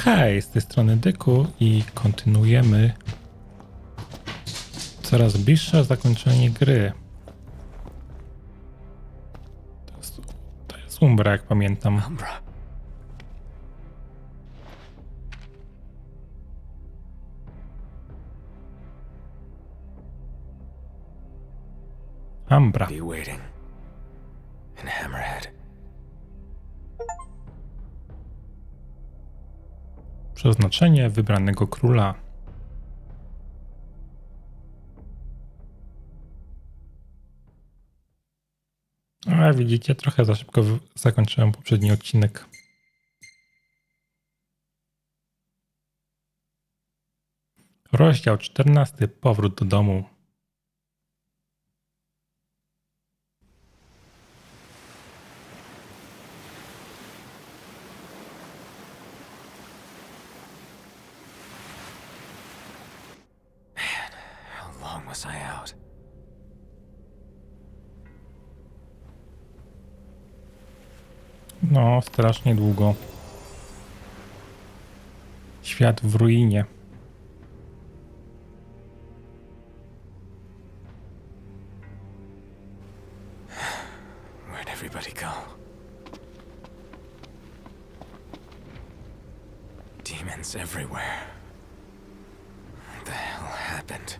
Hej, z tej strony Dyku i kontynuujemy coraz bliższe zakończenie gry. To jest Umbra, jak pamiętam. Umbra. Be waiting in Hammerhead. Przeznaczenie wybranego króla. A widzicie, trochę za szybko zakończyłem poprzedni odcinek. Rozdział 14. Powrót do domu. How long was I out? No, strasznie długo. Świat w ruinie. Where'd everybody go? Demons everywhere. What the hell happened?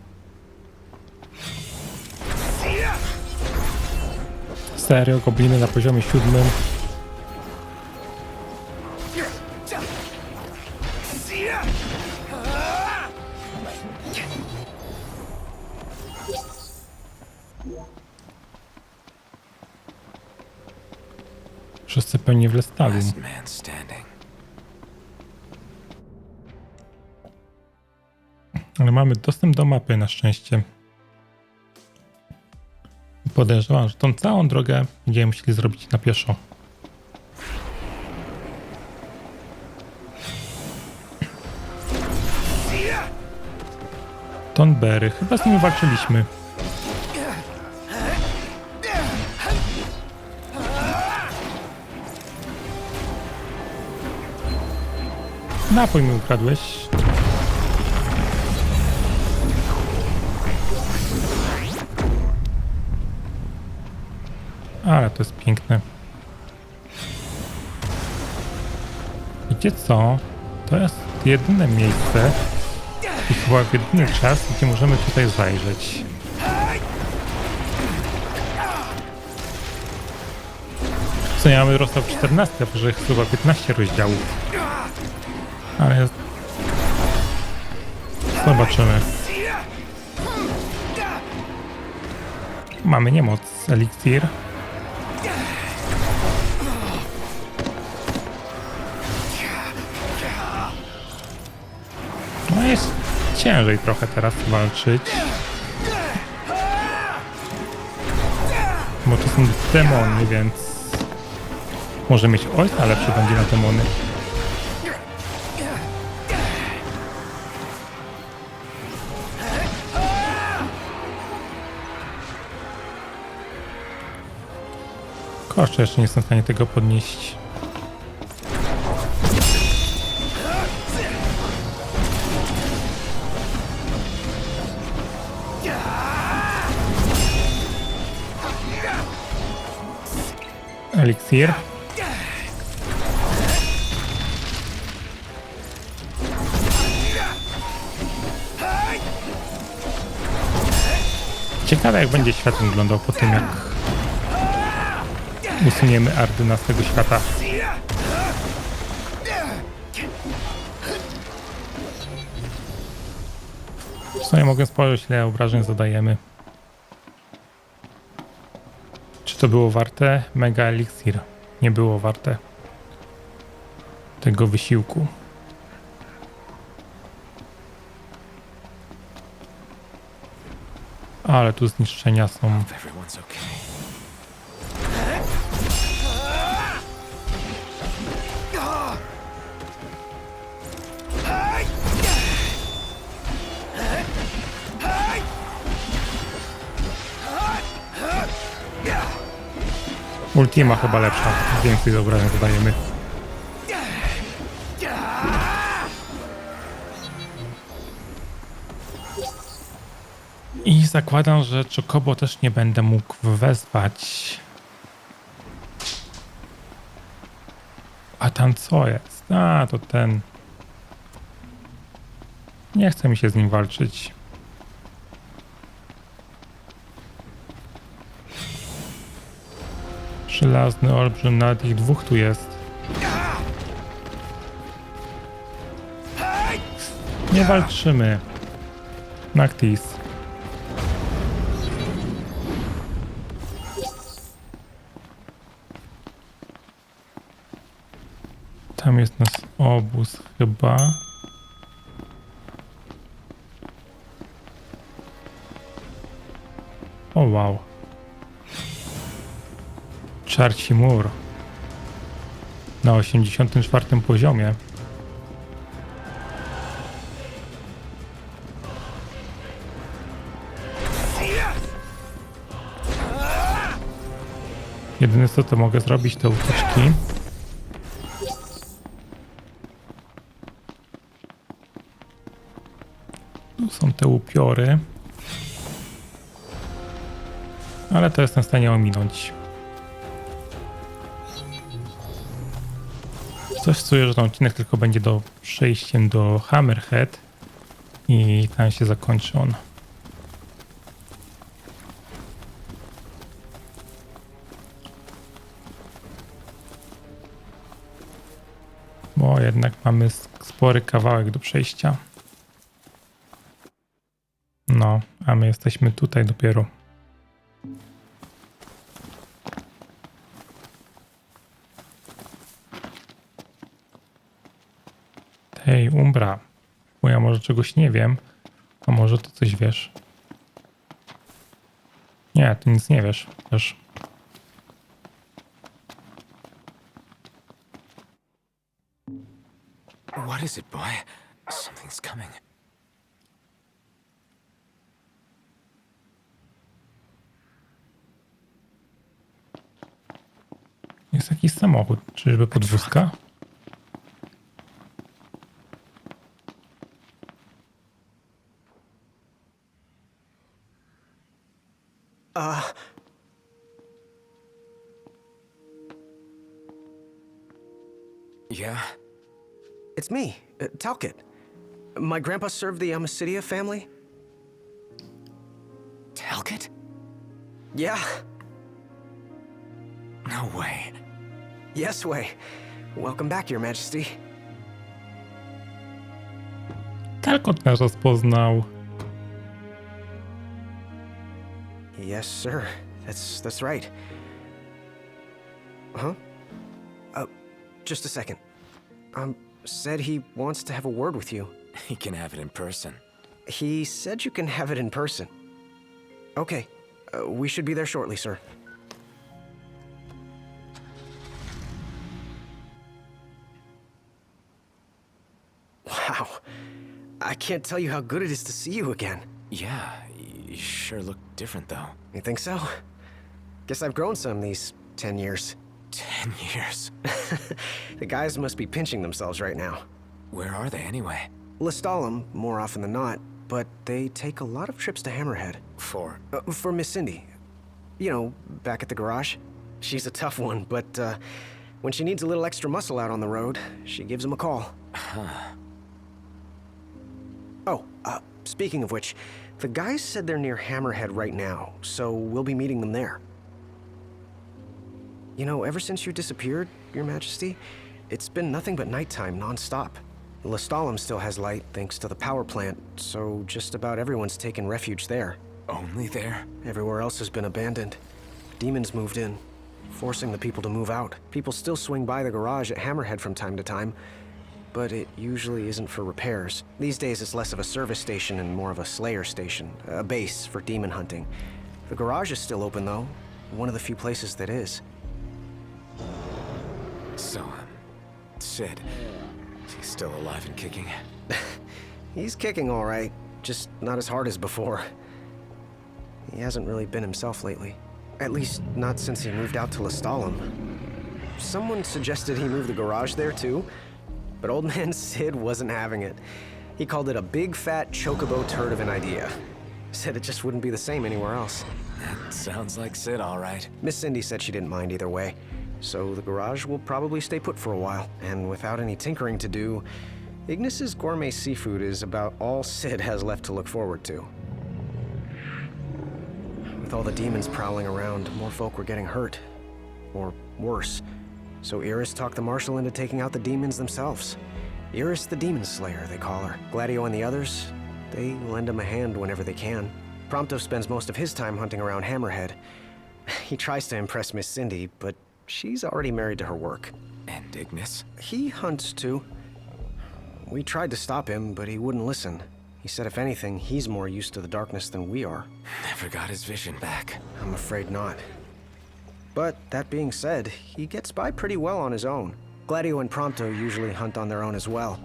Serio, gobliny na poziomie 7. Wszyscy pewnie w Lestalum. Last man standing. Ale mamy dostęp do mapy na szczęście. Podejrzewam, że tą całą drogę będziemy musieli zrobić na pieszo. Tonberry. Chyba z nimi walczyliśmy. Napój mi ukradłeś. Ale to jest piękne. Wiecie co? To jest jedyne miejsce i chyba jedyny czas, gdzie możemy tutaj zajrzeć. Co nie mamy rozdział 14, że jest chyba 15 rozdziałów. Ale zobaczymy. Mamy niemoc, eliksir. No jest ciężej trochę teraz walczyć. Bo to są demony, więc może mieć ojca lepszy będzie na demony. Kurczę, jeszcze nie jestem w stanie tego podnieść. Eliksir. Ciekawe, jak będzie świat wyglądał po tym, jak usuniemy Ardyna z tego świata. W sumie mogę spojrzeć, ile obrażeń zadajemy. Czy to było warte? Mega eliksir. Nie było warte tego wysiłku. Ale tu zniszczenia są. Everyone's okay. Ultima chyba lepsza. Więcej obrażeń zadajemy. I zakładam, że Chocobo też nie będę mógł wezwać. A tam co jest? A, to ten. Nie chce mi się z nim walczyć. Żelazny olbrzym, nawet ich dwóch tu jest. Nie walczymy. Noctis. Tam jest nasz obóz chyba. O wow. Czarci mur. Na 84 poziomie. Jedyne co to mogę zrobić to ucieczki. Tu są te upiory. Ale to jestem w stanie ominąć. Coś czuję, że ten odcinek tylko będzie do przejściem do Hammerhead i tam się zakończy on. Bo jednak mamy spory kawałek do przejścia. No, a my jesteśmy tutaj dopiero. Hej, Umbra, bo ja może czegoś nie wiem, a może ty coś wiesz. Nie, ty nic nie wiesz też. What is it, boy? Something's coming. Jest jakiś samochód, czyżby podwózka? Yeah? It's me, Talcott. My grandpa served the Altissia family. Talcott? Yeah, No way. yes way. Welcome back, Your Majesty. Talcott nas rozpoznał. Yes, sir. That's right. Huh? Just a second. Said he wants to have a word with you. He can have it in person. He said you can have it in person. Okay. We should be there shortly, sir. Wow. I can't tell you how good it is to see you again. Yeah, you sure look different, though. You think so? Guess I've grown some these 10 years. 10 years. The guys must be pinching themselves right now. Where are they, anyway? Lestalem, more often than not, but they take a lot of trips to Hammerhead. For Miss Cindy. You know, back at the garage. She's a tough one, but when she needs a little extra muscle out on the road, she gives him a call. Huh. Oh, speaking of which, the guys said they're near Hammerhead right now, so we'll be meeting them there. You know, ever since you disappeared, Your Majesty, it's been nothing but nighttime non-stop. Lestalem still has light thanks to the power plant, so just about everyone's taken refuge there. Only there? Everywhere else has been abandoned. Demons moved in, forcing the people to move out. People still swing by the garage at Hammerhead from time to time, but it usually isn't for repairs. These days it's less of a service station and more of a slayer station, a base for demon hunting. The garage is still open though, one of the few places that is. So, Sid, he's still alive and kicking? He's kicking all right, just not as hard as before. He hasn't really been himself lately. At least, not since he moved out to Lestalem. Someone suggested he move the garage there too, but old man Sid wasn't having it. He called it a big fat chocobo turd of an idea. Said it just wouldn't be the same anywhere else. That sounds like Sid, all right. Miss Cindy said she didn't mind either way, so the garage will probably stay put for a while. And without any tinkering to do, Ignis's gourmet seafood is about all Sid has left to look forward to. With all the demons prowling around, more folk were getting hurt. Or worse. So Iris talked the marshal into taking out the demons themselves. Iris the Demon Slayer, they call her. Gladio and the others, they lend him a hand whenever they can. Prompto spends most of his time hunting around Hammerhead. He tries to impress Miss Cindy, but she's already married to her work. And Ignis? He hunts too. We tried to stop him, but he wouldn't listen. He said if anything, he's more used to the darkness than we are. Never got his vision back. I'm afraid not. But that being said, he gets by pretty well on his own. Gladio and Prompto usually hunt on their own as well.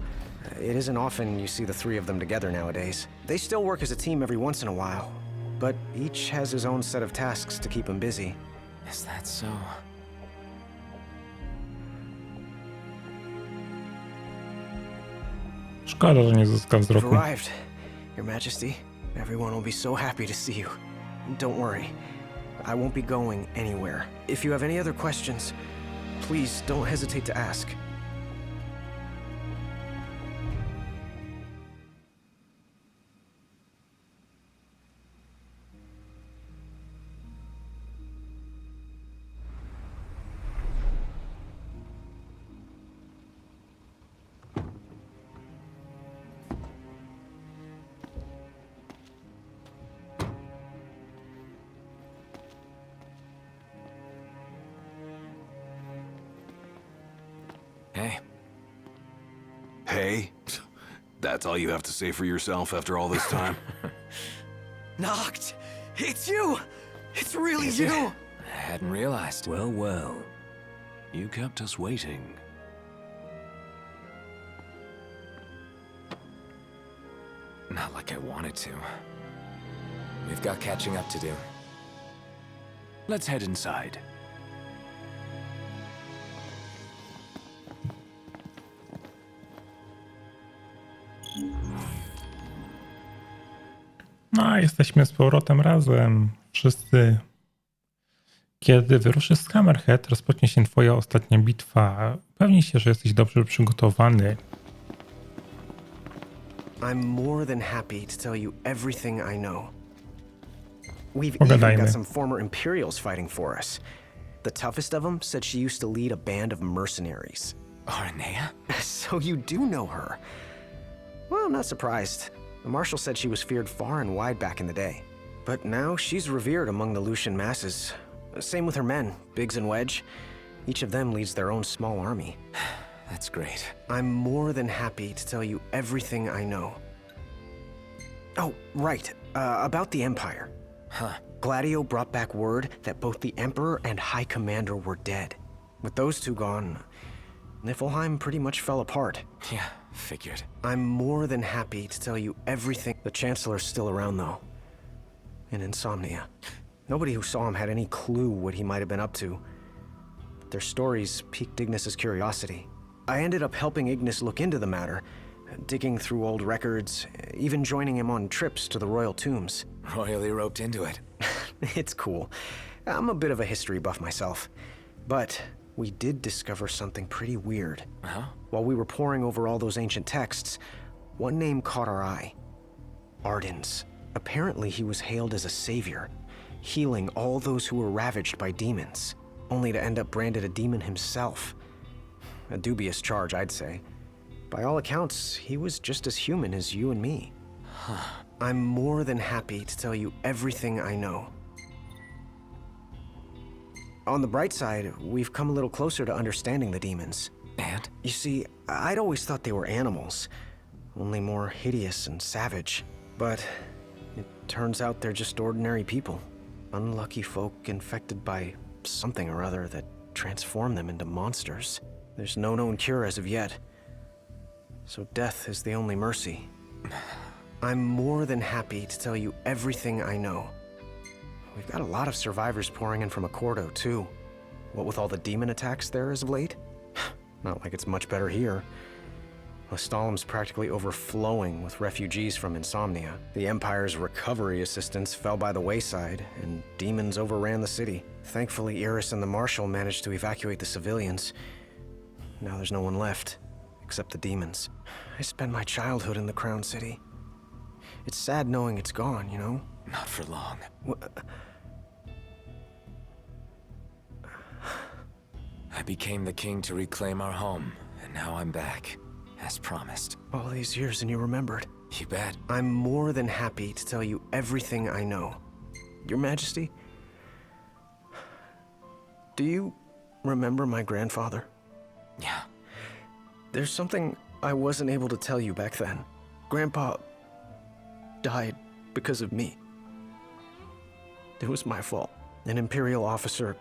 It isn't often you see the three of them together nowadays. They still work as a team every once in a while, but each has his own set of tasks to keep him busy. Is that so? Szkoda, że nie zyskał You've wzroku. arrived, Your Majesty. Everyone will be so happy to see you. Don't worry, I won't be going anywhere. If you have any other questions, please don't hesitate to ask. Hey. Hey? That's all you have to say for yourself after all this time? Noct! It's you! It's really Is you! it? I hadn't realized. Well, well. You kept us waiting. Not like I wanted to. We've got catching up to do. Let's head inside. No, jesteśmy z powrotem razem. Wszyscy. Kiedy wyruszysz z Hammerhead, rozpocznie się twoja ostatnia bitwa. Upewnij się, że jesteś dobrze przygotowany. I'm more than happy to tell you everything I know. We've even Pogadajmy. got some former Imperials fighting for us. The toughest of them said she used to lead a band of mercenaries. Aranea? So you do know her. Well, I'm not surprised. The Marshal said she was feared far and wide back in the day. But now she's revered among the Lucian masses. Same with her men, Biggs and Wedge. Each of them leads their own small army. That's great. I'm more than happy to tell you everything I know. Oh, right. About the Empire. Huh. Gladio brought back word that both the Emperor and High Commander were dead. With those two gone, Niflheim pretty much fell apart. Yeah, figured. I'm more than happy to tell you everything. The Chancellor's still around, though. In insomnia. Nobody who saw him had any clue what he might have been up to. Their stories piqued Ignis's curiosity. I ended up helping Ignis look into the matter, digging through old records, even joining him on trips to the royal tombs. Royally roped into it. It's cool. I'm a bit of a history buff myself. But we did discover something pretty weird. Huh? While we were poring over all those ancient texts, one name caught our eye. Ardens. Apparently he was hailed as a savior, healing all those who were ravaged by demons, only to end up branded a demon himself. A dubious charge, I'd say. By all accounts, he was just as human as you and me. I'm more than happy to tell you everything I know. On the bright side, we've come a little closer to understanding the demons. And? You see, I'd always thought they were animals, only more hideous and savage. But it turns out they're just ordinary people. Unlucky folk infected by something or other that transform them into monsters. There's no known cure as of yet. So death is the only mercy. I'm more than happy to tell you everything I know. We've got a lot of survivors pouring in from Accordo, too. What with all the demon attacks there as of late? Not like it's much better here. Lestalum's practically overflowing with refugees from insomnia. The Empire's recovery assistance fell by the wayside, and demons overran the city. Thankfully, Iris and the Marshal managed to evacuate the civilians. Now there's no one left, except the demons. I spent my childhood in the Crown City. It's sad knowing it's gone, you know? Not for long. I became the king to reclaim our home, and now I'm back, as promised. All these years and you remembered. You bet. I'm more than happy to tell you everything I know. Your Majesty, do you remember my grandfather? Yeah. There's something I wasn't able to tell you back then. Grandpa died because of me. It was my fault. An Imperial officer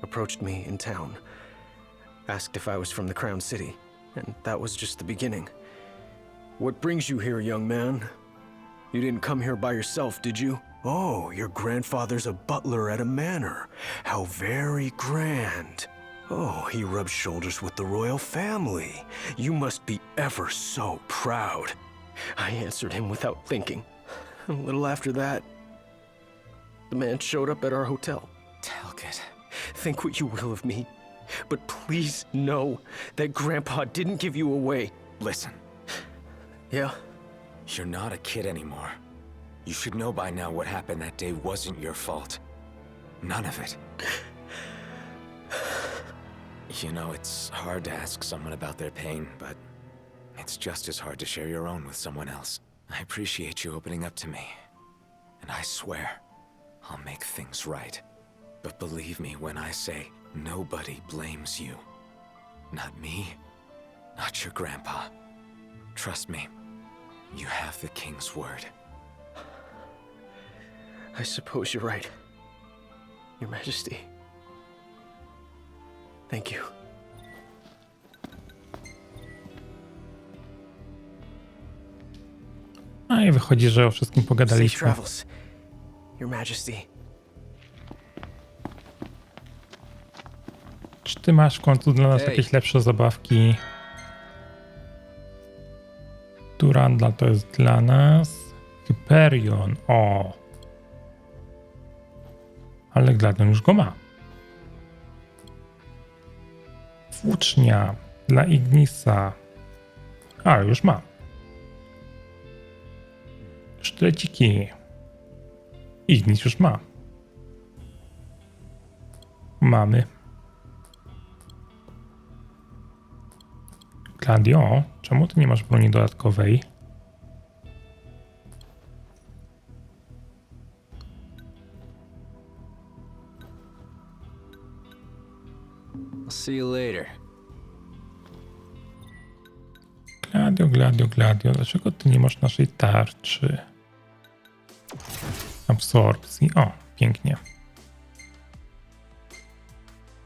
approached me in town, asked if I was from the Crown City, and that was just the beginning. What brings you here, young man? You didn't come here by yourself, did you? Oh, your grandfather's a butler at a manor. How very grand. Oh, he rubs shoulders with the royal family. You must be ever so proud. I answered him without thinking. A little after that, the man showed up at our hotel. Talcott. Think what you will of me, but please know that Grandpa didn't give you away. Listen, Yeah? you're not a kid anymore. You should know by now what happened that day wasn't your fault. None of it. You know, it's hard to ask someone about their pain, but it's just as hard to share your own with someone else. I appreciate you opening up to me, and I swear I'll make things right. But believe me when I say nobody blames you. Not me, not your grandpa. Trust me, you have the king's word. I suppose you're right. Your Majesty. Thank you. No i wychodzi, że o wszystkim Safe pogadaliśmy. travels, Your Majesty. Czy ty masz w końcu dla nas Hej. jakieś lepsze zabawki? Durandal to jest dla nas. Hyperion, o. Ale Gladion już go ma. Włócznia dla Ignisa. A, już ma. Sztyleciki. Ignis już ma. Mamy. Gladio, czemu ty nie masz broni dodatkowej? I'll see you later. Gladio, dlaczego ty nie masz naszej tarczy? Absorpcji, o, pięknie.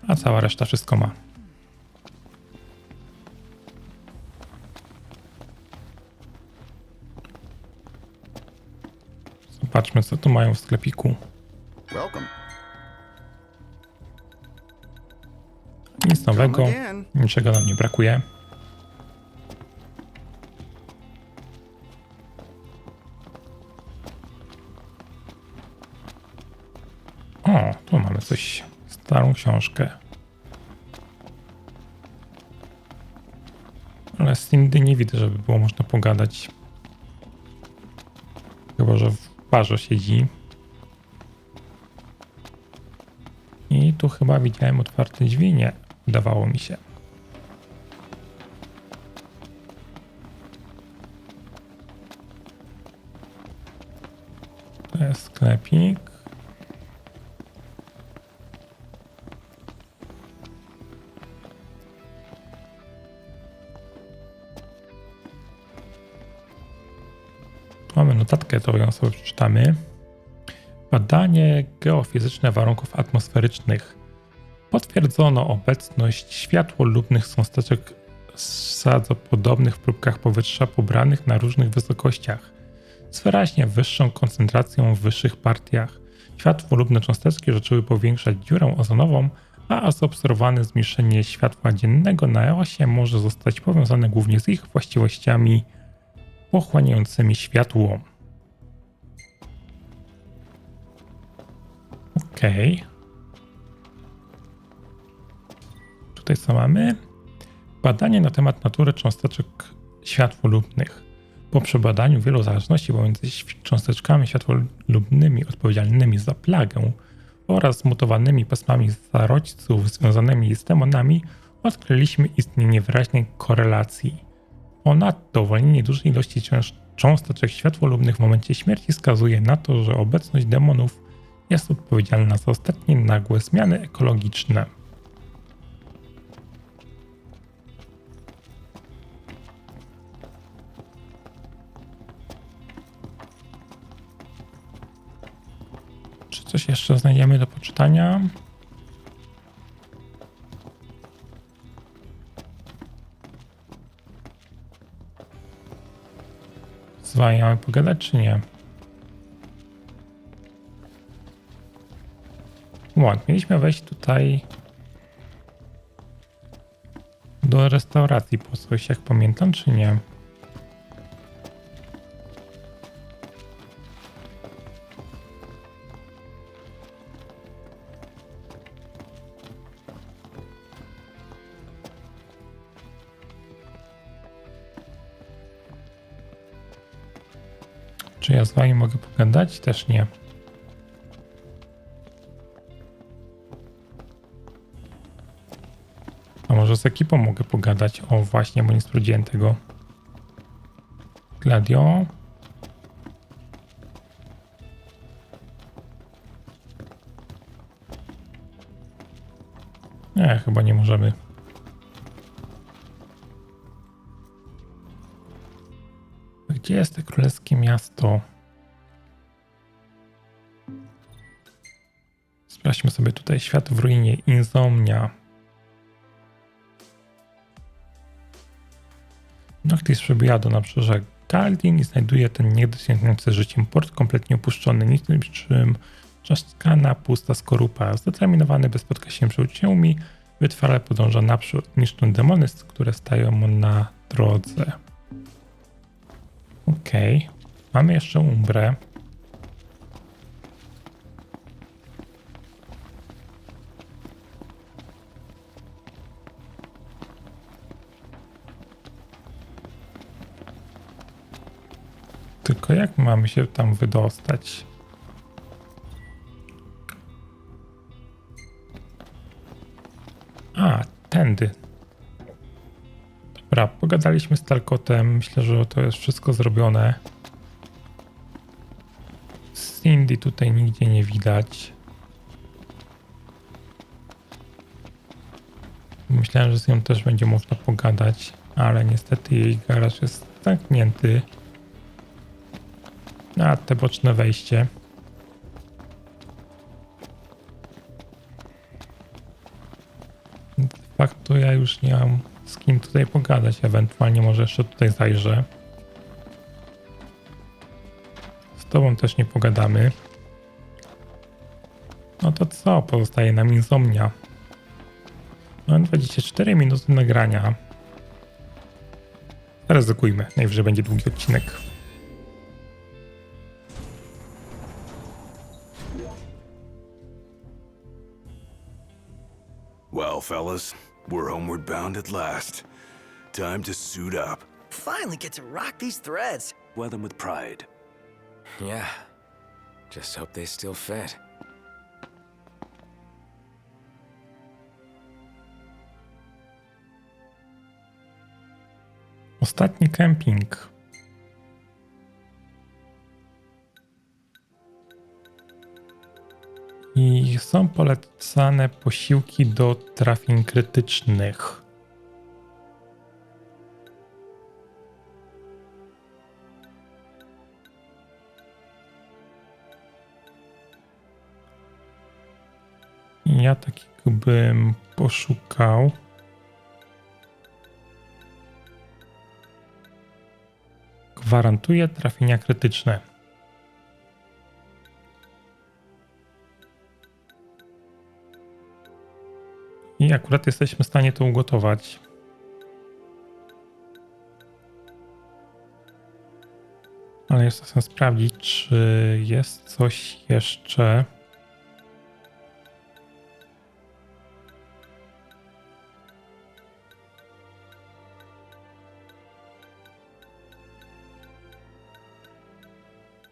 A cała reszta wszystko ma. Zobaczmy, co tu mają w sklepiku. Welcome. Nic nowego, Come again. niczego nam nie brakuje. O, tu mamy coś, starą książkę. Ale z Cindy nie widzę, żeby było można pogadać. Chyba że w barze siedzi. I tu chyba widziałem otwarte drzwi. Nie, wydawało mi się. To jest sklepik. Mamy notatkę, to ją sobie przeczytamy. Badanie geofizyczne warunków atmosferycznych. Potwierdzono obecność światłolubnych cząsteczek sadzopodobnych w próbkach powietrza pobranych na różnych wysokościach z wyraźnie wyższą koncentracją w wyższych partiach. Światłolubne cząsteczki zaczęły powiększać dziurę ozonową, a zaobserwowane zmniejszenie światła dziennego na Eosie może zostać powiązane głównie z ich właściwościami pochłaniającymi światło. Okej. Tutaj co mamy? Badanie na temat natury cząsteczek światłolubnych. Po przebadaniu wielu zależności pomiędzy cząsteczkami światłolubnymi odpowiedzialnymi za plagę oraz zmutowanymi pasmami zarodźców związanymi z demonami, odkryliśmy istnienie wyraźnej korelacji. Ponadto uwolnienie dużej ilości cząsteczek światłolubnych w momencie śmierci wskazuje na to, że obecność demonów jest odpowiedzialna za ostatnie nagłe zmiany ekologiczne. Czy coś jeszcze znajdziemy do poczytania? Z wami mamy pogadać, czy nie? Mieliśmy wejść tutaj do restauracji po coś, jak pamiętam, czy nie? Czy ja z wami mogę pogadać? Też nie. A może z ekipą mogę pogadać? O właśnie, bo nie sprawdziłem tego. Gladio. Nie, chyba nie możemy. Gdzie jest to królewskie miasto? Sprawdźmy sobie tutaj świat w ruinie, insomnia. Noctis przybyła do nabrzeża Galdin i znajduje ten niedociągnięty życiem port kompletnie opuszczony, niczym trzaskana, pusta skorupa. Zdeterminowany, by spotkać się z przyjaciółmi, wytrwale podąża naprzód, niszcząc demony, które stają mu na drodze. Okej. Mamy jeszcze umbrę. Tylko jak mamy się tam wydostać? A, tędy. Dobra, pogadaliśmy z Talkotem. Myślę, że to jest wszystko zrobione. Cindy tutaj nigdzie nie widać. Myślałem, że z nią też będzie można pogadać, ale niestety jej garaż jest zamknięty. A te boczne wejście. De facto ja już nie mam z kim tutaj pogadać. Ewentualnie może jeszcze tutaj zajrzę. Z tobą też nie pogadamy. No to co? Pozostaje nam insomnia. Mam 24 minuty nagrania. Ryzykujmy. Najwyżej będzie długi odcinek. Well, fellas, we're homeward bound at last. Time to suit up. Finally get to rock these threads. Wear them with pride. Yeah. Just hope they still fit. Ostatni kemping. I są polecane posiłki do trafień krytycznych. Ja takiego bym poszukał. Gwarantuje trafienia krytyczne. I akurat jesteśmy w stanie to ugotować. Ale jeszcze chcę sprawdzić, czy jest coś jeszcze.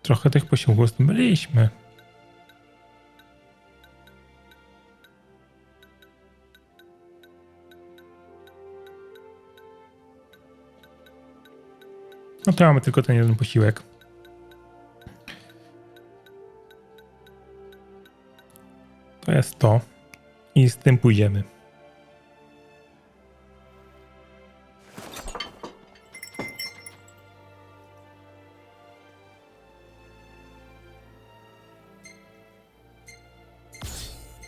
Trochę tych posiłków zdobyliśmy. No to mamy tylko ten jeden posiłek. To jest to. I z tym pójdziemy.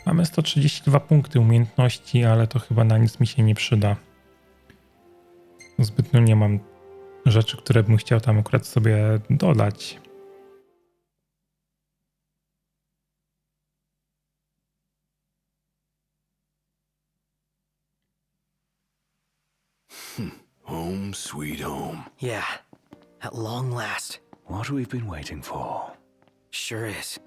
Mamy 132 punkty umiejętności, ale to chyba na nic mi się nie przyda. Zbytnio nie mam rzeczy, które bym chciał tam akurat sobie dodać. Home sweet home. Yeah, at long last. What we've been waiting for. Sure is.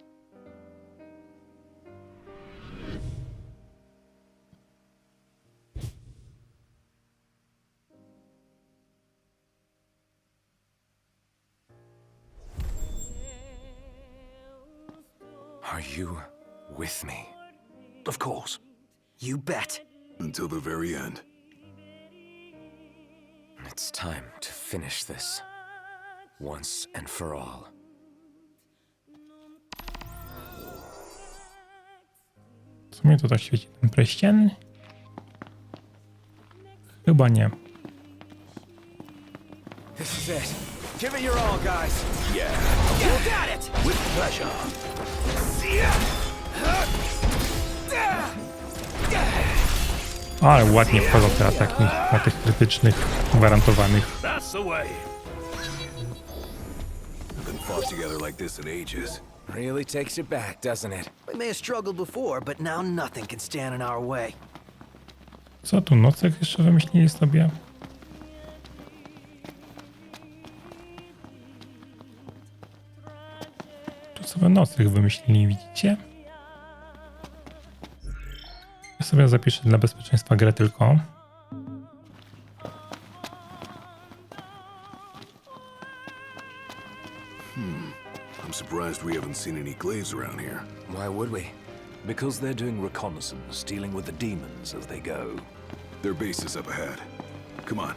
Are you with me? Of course. You bet. Until the very end. It's time to finish this. Once and for all. W sumie to tak świeci ten pierścień? Chyba nie. This is it. Give it your all, guys. Yeah. You got it! With pleasure. Ale ładnie wchodzą te ataki na tych krytycznych, gwarantowanych. That's the way. Haven't fought together like this in ages. Really takes you back, doesn't it? We may have struggled before, but now nothing can stand in our way. Co tu nocek jeszcze wymyślili sobie? Tu sobie nocek wymyślili, widzicie? Ja sobie zapiszę dla bezpieczeństwa grę tylko. I'm surprised we haven't seen any glaives around here. Why would we? Because they're doing reconnaissance, dealing with the demons as they go. Their base is up ahead. Come on.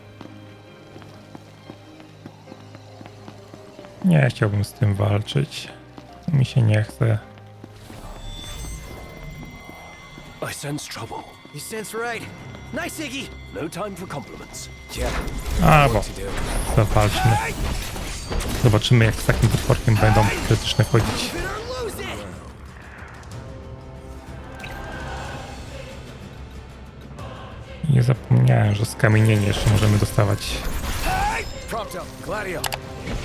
Nie chciałbym z tym walczyć. Mi się nie chce. I sense trouble. You sense right. Nice, Iggy! No time for compliments. Yeah. Albo What to do? zawalczmy. Zobaczymy, jak z takim potworkiem będą krytyczne chodzić. Win or lose it! Nie zapomniałem, że skamienienie jeszcze możemy dostawać. Prompto, Gladio.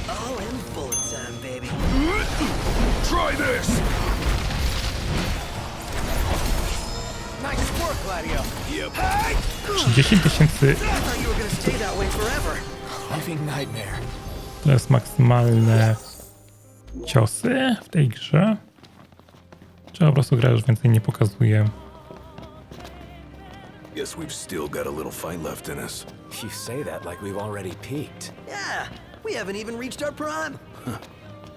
All in bullet time, baby. Try this! Nice work, Gladio. Yep. 30 tysięcy I thought you were gonna stay that way forever. Living nightmare. to jest maksymalne ciosy w tej grze. Czy po prostu gra już więcej nie pokazuje? Guess we've still got a little fight left in us. You say that like we've already peaked. Yeah, we haven't even reached our prime.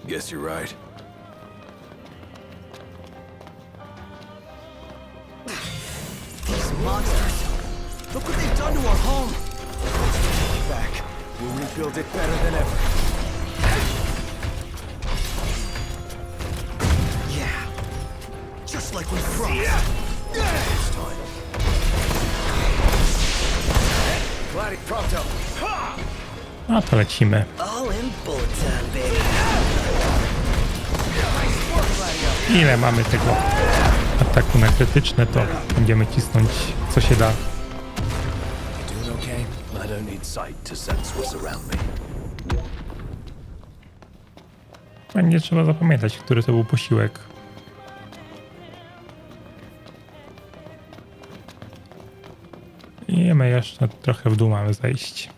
Guess you're right. These monsters. Look what they've done to our home. Back. We'll rebuild it better than ever. Yeah. Just like we promised. This time. Gladio, Prompto. A to lecimy. All in bullet time, baby. Nice work, Gladio. Ile mamy tego ataku na krytyczne, to będziemy cisnąć co się da. You doing okay? I don't need sight to sense what's around me. Będzie trzeba zapamiętać, który to był posiłek. I my jeszcze trochę w dół mamy zejść.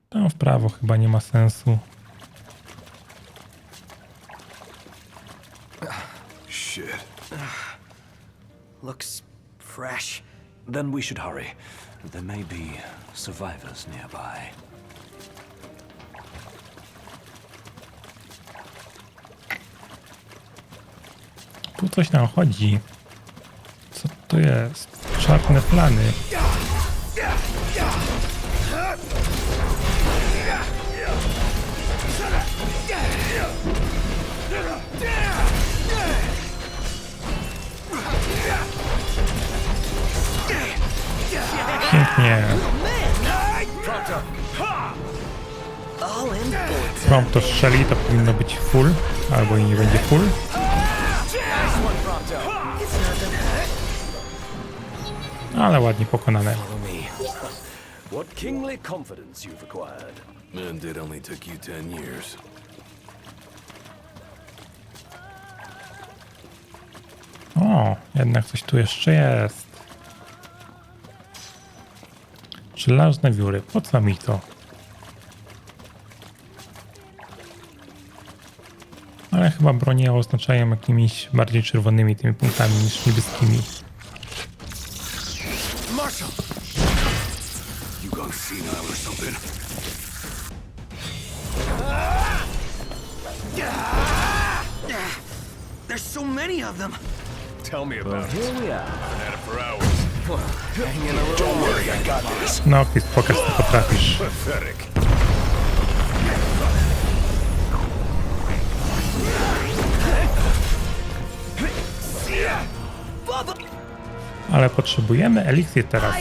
Tam w prawo chyba nie ma sensu. Shit. Looks fresh. Then we should hurry. There may be survivors nearby. Tu coś nam chodzi. Co to jest? Czarne plany. Pięknie. All in bullets. Prompt to strzeli, to powinno być full, albo i nie będzie full. Ale ładnie pokonane. What kingly confidence you've acquired. And it only took you 10 years. O, jednak coś tu jeszcze jest. Żelazne wióry, po co mi to? Ale chyba bronie oznaczają jakimiś bardziej czerwonymi tymi punktami niż niebieskimi. Marshall! You gone senile or something? There's so many of them. Tell me about it. Here we are. Been at it for hours. Don't worry, I got this. Noctis, pokaż co potrafisz. Pathetic. Ale potrzebujemy eliksir teraz.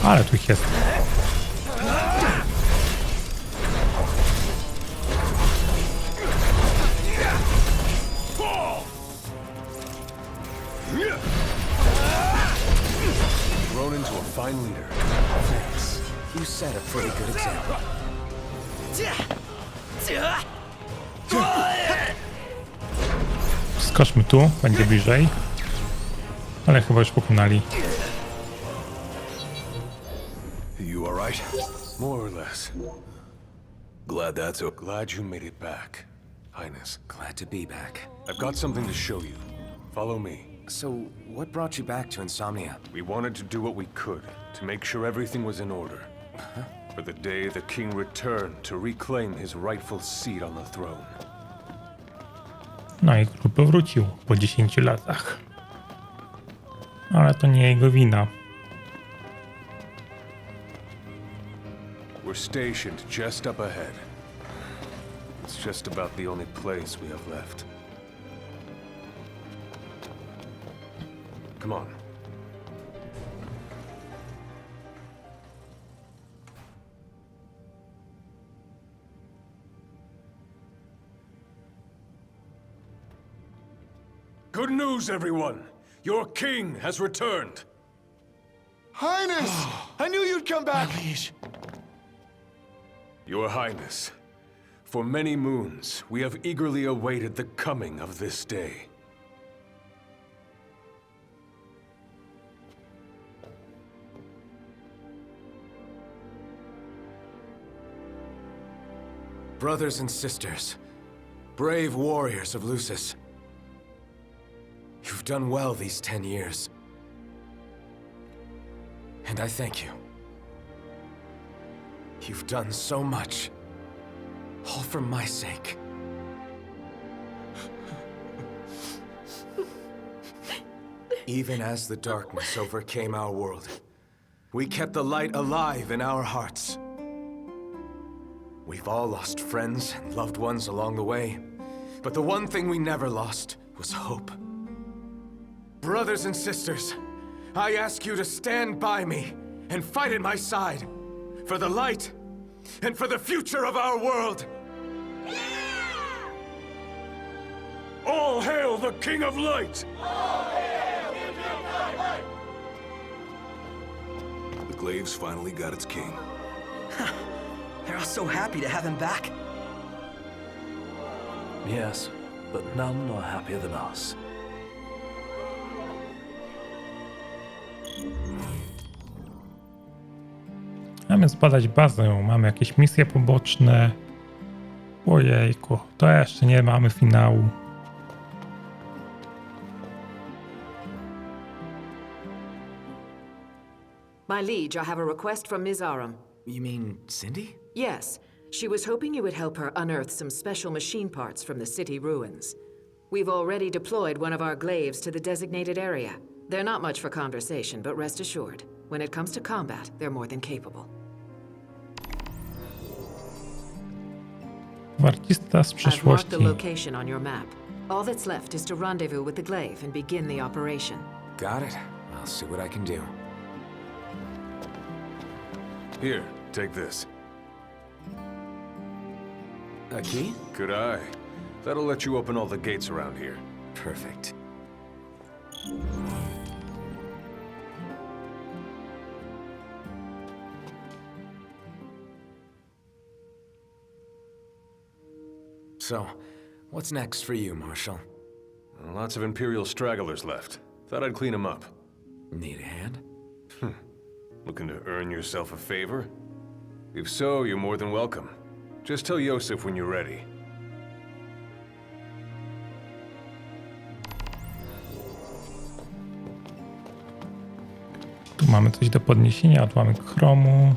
Ale tu ich jest. Grown into a fine leader. Thanks. You set a pretty good example. Skoczmy tu, będzie bliżej. Ale chyba już pokonali. You alright? More or less. Glad that's okay. Glad you made it back, Highness. Glad to be back. I've got something to show you. Follow me. So, what brought you back to Insomnia? We wanted to do what we could to make sure everything was in order. For the day the king returned to reclaim his rightful seat on the throne. No i król powrócił po 10 latach. Ale to nie jego wina. We're stationed just up ahead. It's just about the only place we have left. Come on. Good news, everyone! Your king has returned! Highness! I knew you'd come back! Your Highness, for many moons, we have eagerly awaited the coming of this day. Brothers and sisters, brave warriors of Lucis. You've done well these 10 years. And I thank you. You've done so much. All for my sake. Even as the darkness overcame our world, we kept the light alive in our hearts. We've all lost friends and loved ones along the way, but the one thing we never lost was hope. Brothers and sisters, I ask you to stand by me and fight at my side for the light and for the future of our world. All hail! hail the King of Light! The Glaives finally got its king. They're all so happy to have him back. Yes, but none are happier than us. Mamy zbadać bazę, mamy jakieś misje poboczne. Ojejku, to jeszcze nie mamy finału. My liege, I have a request from Ms. Aram. You mean Cindy? Yes, she was hoping you would help her unearth some special machine parts from the city ruins. We've already deployed one of our glaives to the designated area. They're not much for conversation, but rest assured, when it comes to combat, they're more than capable. Artysta z I've marked przyszłości. the location on your map. All that's left is to rendezvous with the glaive and begin the operation. Got it. I'll see what I can do. Here, take this. A key? Good eye. That'll let you open all the gates around here. Perfect. So, what's next for you, Marshal? Lots of Imperial stragglers left. Thought I'd clean them up. Need a hand? Looking to earn yourself a favor? If so, you're more than welcome. Just tell Yosef when you're ready. Tu mamy coś do podniesienia, odłamek chromu.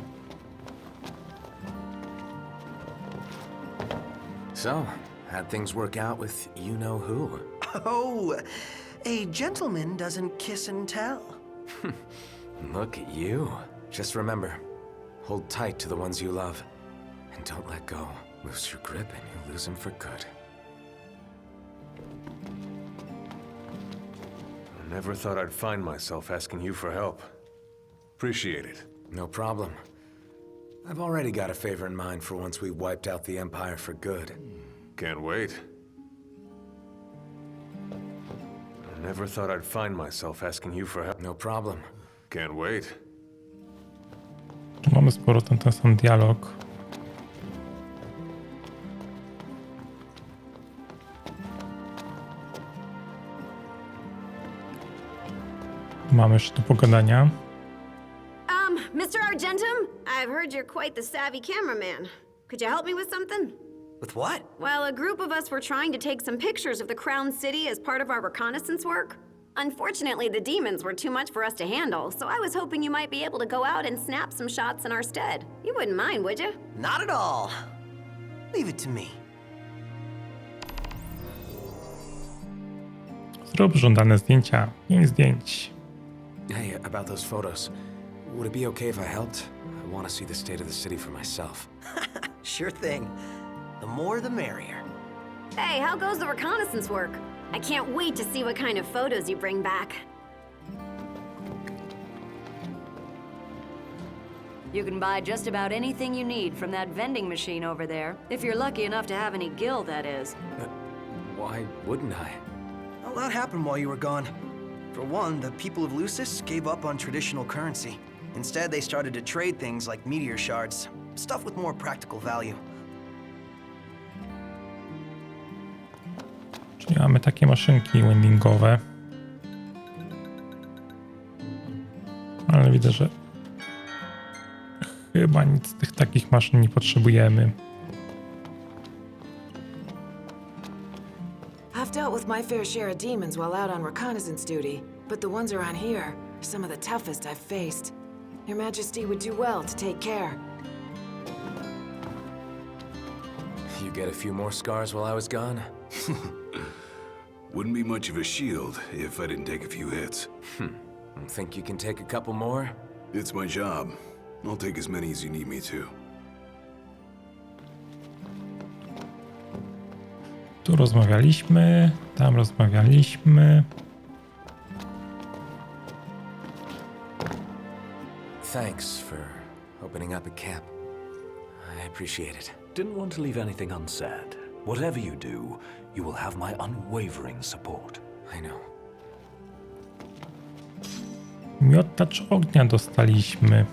So, how'd things work out with you-know-who? Oh, a gentleman doesn't kiss and tell. Look at you. Just remember, hold tight to the ones you love. And don't let go. Lose your grip and you lose them for good. I never thought I'd find myself asking you for help. Appreciate it. No problem. I've already got a favor in mind for once we wiped out the Empire for good. Can't wait. I never thought I'd find myself asking you for help. No problem. Can't wait. Tu mamy z powrotem ten sam dialog. Mamy jeszcze do pogadania. Mr. Argentum, I've heard you're quite the savvy cameraman. Could you help me with something? With what? Well, a group of us were trying to take some pictures of the Crown City as part of our reconnaissance work. Unfortunately, the demons were too much for us to handle, so I was hoping you might be able to go out and snap some shots in our stead. You wouldn't mind, would you? Not at all. Leave it to me. Zrób żądane zdjęcia. 5 zdjęć. Hey, about those photos. Would it be okay if I helped? I want to see the state of the city for myself. Sure thing. The more the merrier. Hey, how goes the reconnaissance work? I can't wait to see what kind of photos you bring back. You can buy just about anything you need from that vending machine over there. If you're lucky enough to have any gil, that is. Why wouldn't I? A lot happened while you were gone. For one, the people of Lucis gave up on traditional currency. Instead, they started to trade things like meteor shards, stuff with more practical value. Czyli mamy takie maszynki wendingowe. Ale widzę, że chyba nic z tych takich maszyn nie potrzebujemy. I've dealt with my fair share of demons while out on reconnaissance duty, but the ones around here are some of the toughest I've faced. Your Majesty would do well to take care. You get a few more scars while I was gone? Wouldn't be much of a shield if I didn't take a few hits. Think you can take a couple more? It's my job. I'll take as many as you need me to. Tu rozmawialiśmy, tam rozmawialiśmy. Thanks for opening up a camp. I appreciate it. Didn't want to leave anything unsaid. Whatever you do, You will have my unwavering support. I know. Miotacz ognia dostaliśmy.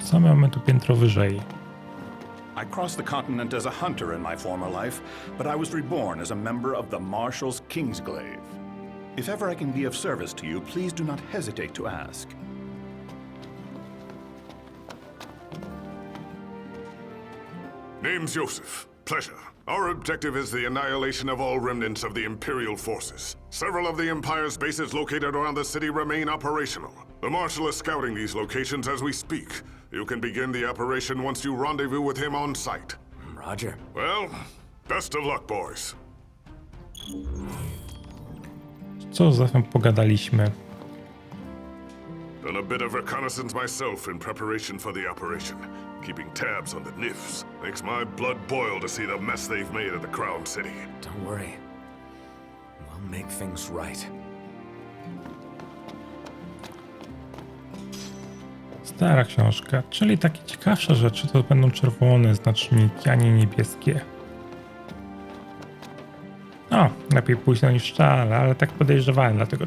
Co mamy tu piętro wyżej? I crossed the continent as a hunter in my former life, but I was reborn as a member of the Marshal's Kingsglaive. If ever I can be of service to you, please do not hesitate to ask. Name's Joseph. Pleasure. Our objective is the annihilation of all remnants of the Imperial forces. Several of the Empire's bases located around the city remain operational. The Marshal is scouting these locations as we speak. You can begin the operation once you rendezvous with him on site. Roger. Well, best of luck, boys. Co z Zefem pogadaliśmy? Done a bit of reconnaissance myself in preparation for the operation. Keeping tabs on the Nifs makes my blood boil to see the mess they've made of the Crown City. Don't worry. We'll make things right. Stara książka, czyli takie ciekawsze rzeczy to będą czerwone znaczniki, a nie niebieskie. No, lepiej późno niż wcale, ale tak podejrzewałem, dlatego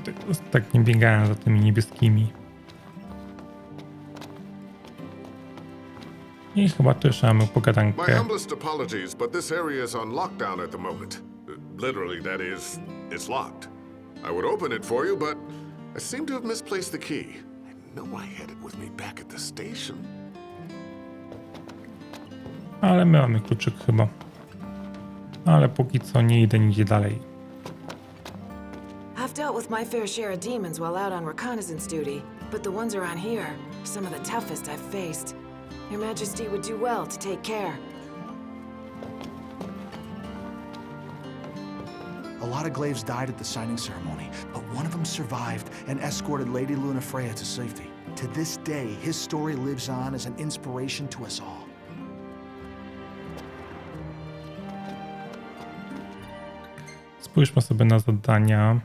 tak nie biegałem za tymi niebieskimi. I chyba tu jeszcze mamy My pogadankę. humblest apologies, but this area is on lockdown at the moment. Literally, that is, it's locked. I would open it for you, but I seem to have misplaced the key. I know I had it with me back at the station. Ale my mamy kluczyk chyba. Ale póki co nie idę nigdzie dalej. I've dealt with my fair share of demons while out on reconnaissance duty, but the ones around here, some of the toughest I've faced. Your Majesty would do well to take care. A lot of Glaives died at the signing ceremony, but one of them survived and escorted Lady Lunafreya to safety. To this day, his story lives on as an inspiration to us all. Spójrzmy sobie na zadania.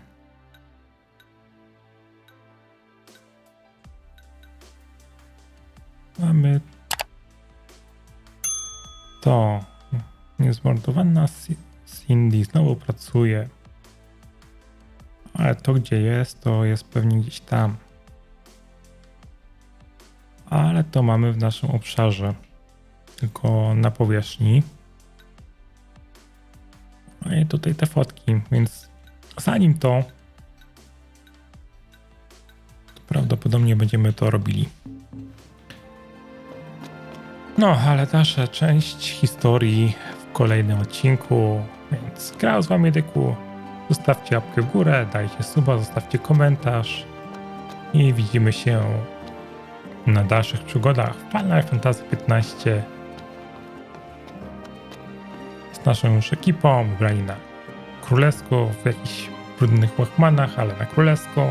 Mamy to. Niezmordowana Cindy znowu pracuje. Ale to gdzie jest, to jest pewnie gdzieś tam. Ale to mamy w naszym obszarze. Tylko na powierzchni. No i tutaj te fotki, więc zanim to prawdopodobnie będziemy to robili. No, ale dalsza część historii w kolejnym odcinku, więc grał z wami Dyku. Zostawcie łapkę w górę, dajcie suba, zostawcie komentarz i widzimy się na dalszych przygodach w Final Fantasy XV z naszą już ekipą, ubrani na królewsko, w jakichś brudnych łachmanach, ale na królewsko.